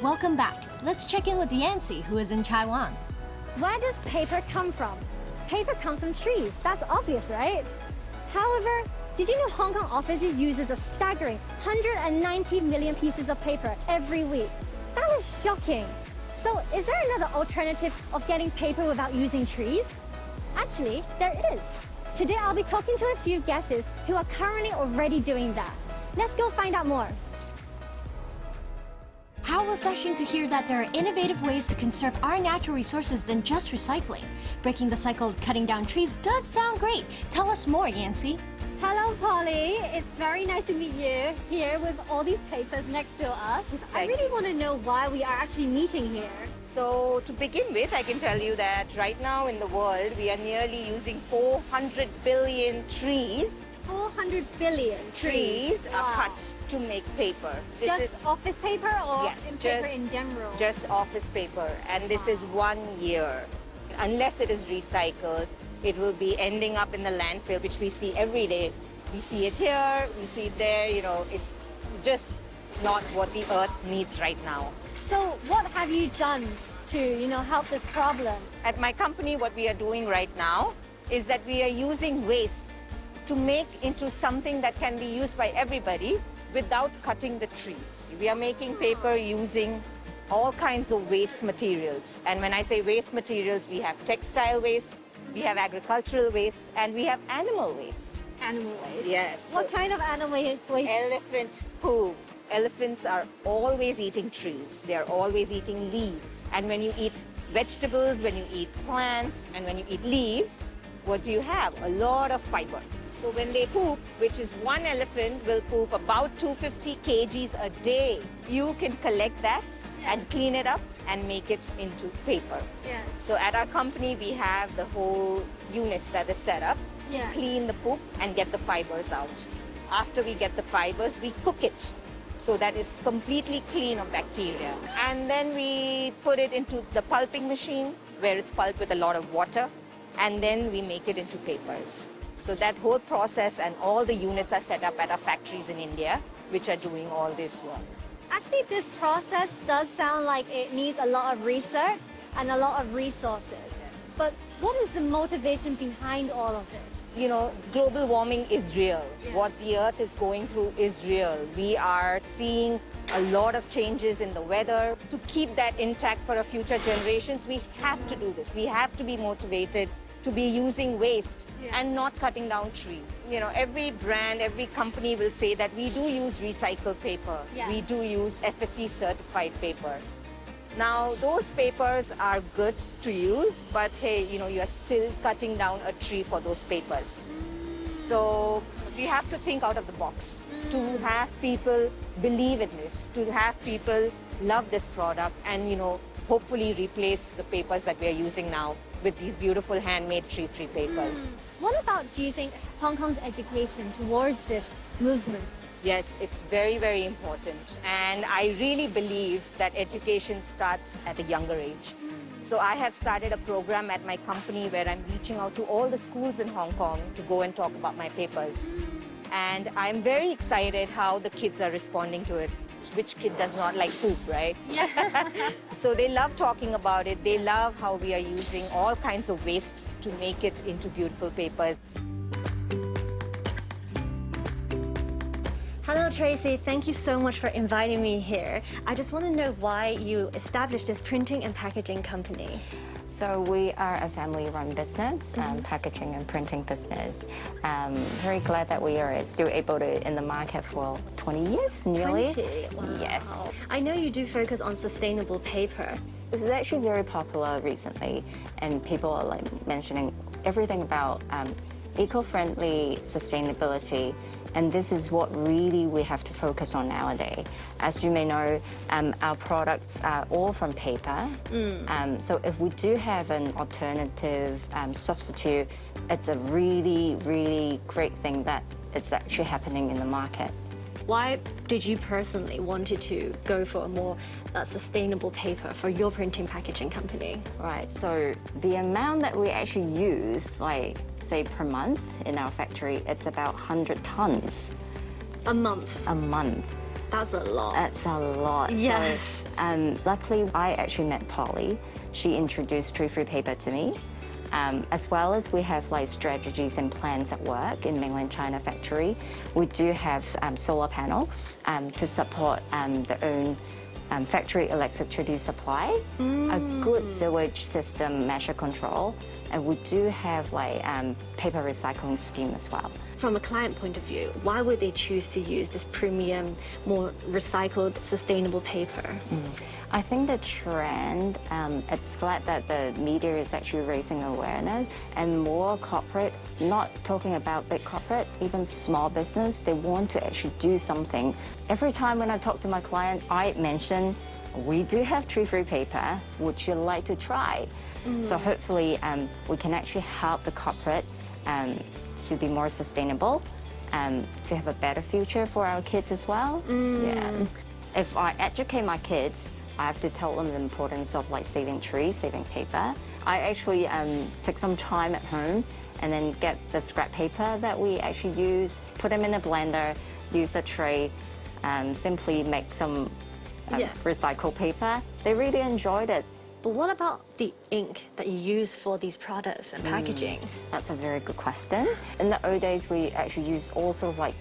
Welcome back. Let's check in with Yancy, who is in Taiwan. Where does paper come from? Paper comes from trees. That's obvious, right? However, did you know Hong Kong offices uses a staggering 190 million pieces of paper every week? That is shocking. So is there another alternative of getting paper without using trees? Actually, there is. Today I'll be talking to a few guests who are currently already doing that. Let's go find out more. How refreshing to hear that there are innovative ways to conserve our natural resources than just recycling. Breaking the cycle of cutting down trees does sound great. Tell us more, Yancy. Hello, Polly. It's very nice to meet you here with all these papers next to us. I really want to know why we are actually meeting here. So to begin with, I can tell you that right now in the world, we are nearly using 400 billion trees. 400 billion Trees Wow. are cut to make paper. This Just is office paper or Yes, paper in general? just office paper, and this is 1 year. Unless it is recycled, it will be ending up in the landfill, which we see every day. We see it here, we see it there, you know, it's just not what the earth needs right now. So what have you done to, help this problem? At my company, what we are doing right now is that we are using waste to make into something that can be used by everybody without cutting the trees. We are making paper using all kinds of waste materials. And when I say waste materials, we have textile waste, we have agricultural waste, and we have animal waste. Animal waste? Yes. What kind of animal waste? Elephant poop. Elephants are always eating trees. They are always eating leaves. And when you eat vegetables, when you eat plants, and when you eat leaves, what do you have? A lot of fiber. So when they poop, which is one elephant will poop about 250 kgs a day, you can collect that and clean it up and make it into paper. Yeah. So at our company, we have the whole unit that is set up to Yeah. clean the poop and get the fibers out. After we get the fibers, we cook it so that it's completely clean of bacteria. And then we put it into the pulping machine where it's pulped with a lot of water, and then we make it into papers. So that whole process and all the units are set up at our factories in India, which are doing all this work. Actually, this process does sound like it needs a lot of research and a lot of resources. But what is the motivation behind all of this? You know, global warming is real. Yeah. What the earth is going through is real. We are seeing a lot of changes in the weather. To keep that intact for our future generations, we have to do this. We have to be motivated to be using waste and not cutting down trees. You know, every brand, every company will say that we do use recycled paper. Yeah. We do use FSC certified paper. Now, those papers are good to use, but hey, you know, you are still cutting down a tree for those papers. So we have to think out of the box to have people believe in this, to have people love this product and, hopefully replace the papers that we are using now with these beautiful handmade tree-free papers. What about, do you think, Hong Kong's education towards this movement? Yes, it's very, very important. And I really believe that education starts at a younger age. So I have started a program at my company where I'm reaching out to all the schools in Hong Kong to go and talk about my papers. And I'm very excited how the kids are responding to it. Which kid does not like poop, right? So they love talking about it. They love how we are using all kinds of waste to make it into beautiful papers. Hello, Tracy. Thank you so much for inviting me here. I just want to know why you established this printing and packaging company. So we are a family-run business, packaging and printing business. Very glad that we are still able to in the market for 20 years, nearly. 20? Wow. Yes. I know you do focus on sustainable paper. This is actually very popular recently, and people are mentioning everything about eco-friendly sustainability. And this is what really we have to focus on nowadays. As you may know, our products are all from paper. So if we do have an alternative substitute, it's a really, really great thing that it's actually happening in the market. Why did you personally wanted to go for a more sustainable paper for your printing packaging company? Right, so the amount that we actually use, like say per month in our factory, it's about 100 tons. A month? A month. That's a lot. That's a lot. Yes. So, Luckily, I actually met Polly. She introduced tree-free paper to me. As well as we have like strategies and plans at work in mainland China factory. We do have solar panels to support the own factory electricity supply, a good sewage system measure control, and we do have like paper recycling scheme as well. From a client point of view, why would they choose to use this premium, more recycled, sustainable paper? I think the trend, it's glad that the media is actually raising awareness and more corporate, not talking about big corporate, even small business, they want to actually do something. Every time when I talk to my clients, I mention, we do have tree-free paper, would you like to try? So hopefully we can actually help the corporate to be more sustainable, to have a better future for our kids as well. Yeah. If I educate my kids, I have to tell them the importance of like saving trees, saving paper. I actually take some time at home and then get the scrap paper that we actually use, put them in a blender, use a tray, simply make some recycled paper. They really enjoyed it. But what about the ink that you use for these products and packaging? That's a very good question. In the old days, we actually used all sort of like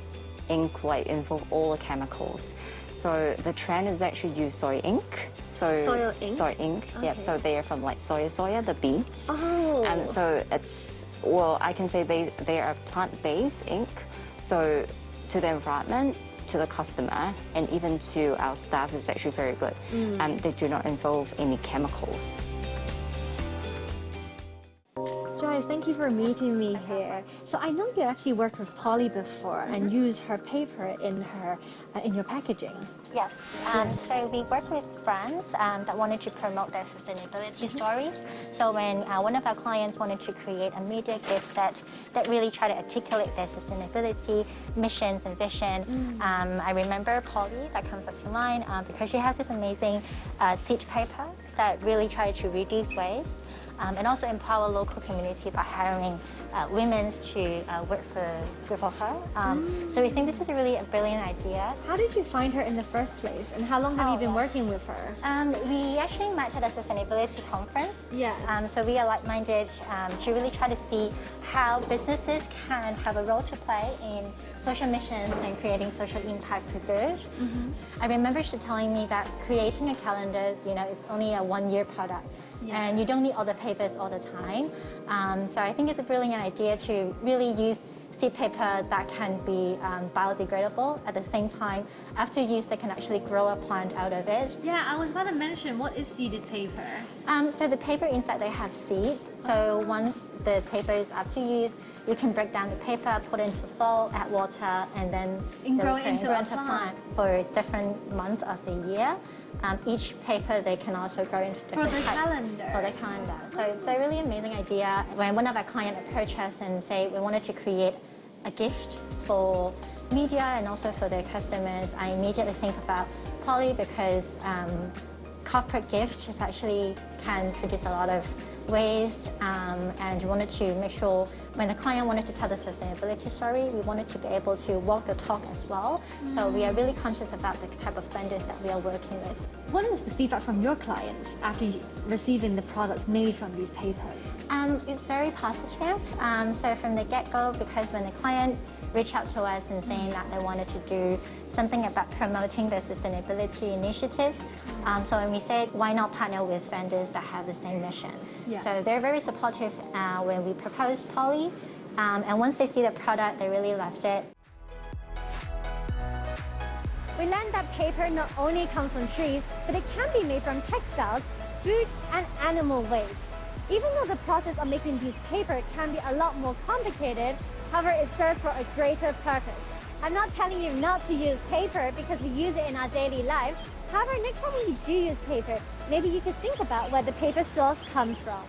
ink, like involve all the chemicals. So the trend is actually use soy ink. Soy ink? Soy ink, Okay. yep. So they are from like soya, the beans. Oh. And so it's, well, I can say they are plant-based ink. So to the environment, to the customer, and even to our staff is actually very good. They do not involve any chemicals. Joyce, thank you for meeting me here. So I know you actually worked with Polly before and used her paper in your packaging. Yes, so we work with brands that wanted to promote their sustainability stories. So when one of our clients wanted to create a media gift set that really try to articulate their sustainability missions and vision, I remember Polly, that comes up to mind, because she has this amazing seed paper that really try to reduce waste. And also empower local community by hiring women to work for her. So we think this is really a brilliant idea. How did you find her in the first place, and how long have you been working with her? We actually met at a sustainability conference. Yeah. So we are like-minded to really try to see how businesses can have a role to play in social missions and creating social impact for good. I remember she telling me that creating a calendar, it's only a one-year product. Yeah. And you don't need all the papers all the time. So I think it's a brilliant idea to really use seed paper that can be biodegradable. At the same time, after use, they can actually grow a plant out of it. Yeah, I was about to mention, what is seeded paper? So the paper inside, they have seeds. So once the paper is up to use, you can break down the paper, put it into soil, add water, and then grow it into a plant. For different months of the year. Each paper, they can also grow into different types. calendar. For the calendar. So it's a really amazing idea. When one of our clients approached us and say we wanted to create a gift for media and also for their customers, I immediately think about Polly because corporate gift is actually can produce a lot of waste, and we wanted to make sure when the client wanted to tell the sustainability story, we wanted to be able to walk the talk as well. So we are really conscious about the type of vendors that we are working with. What is the feedback from your clients after receiving the products made from these papers? It's very positive. So from the get-go, because when the client reached out to us and saying that they wanted to do something about promoting their sustainability initiatives, so when we said, why not partner with vendors that have the same mission? Yes. So they're very supportive when we proposed Polly, and once they see the product, they really loved it. We learned that paper not only comes from trees, but it can be made from textiles, food, and animal waste. Even though the process of making these paper can be a lot more complicated, however, it serves for a greater purpose. I'm not telling you not to use paper because we use it in our daily life. However, next time when you do use paper, maybe you could think about where the paper source comes from.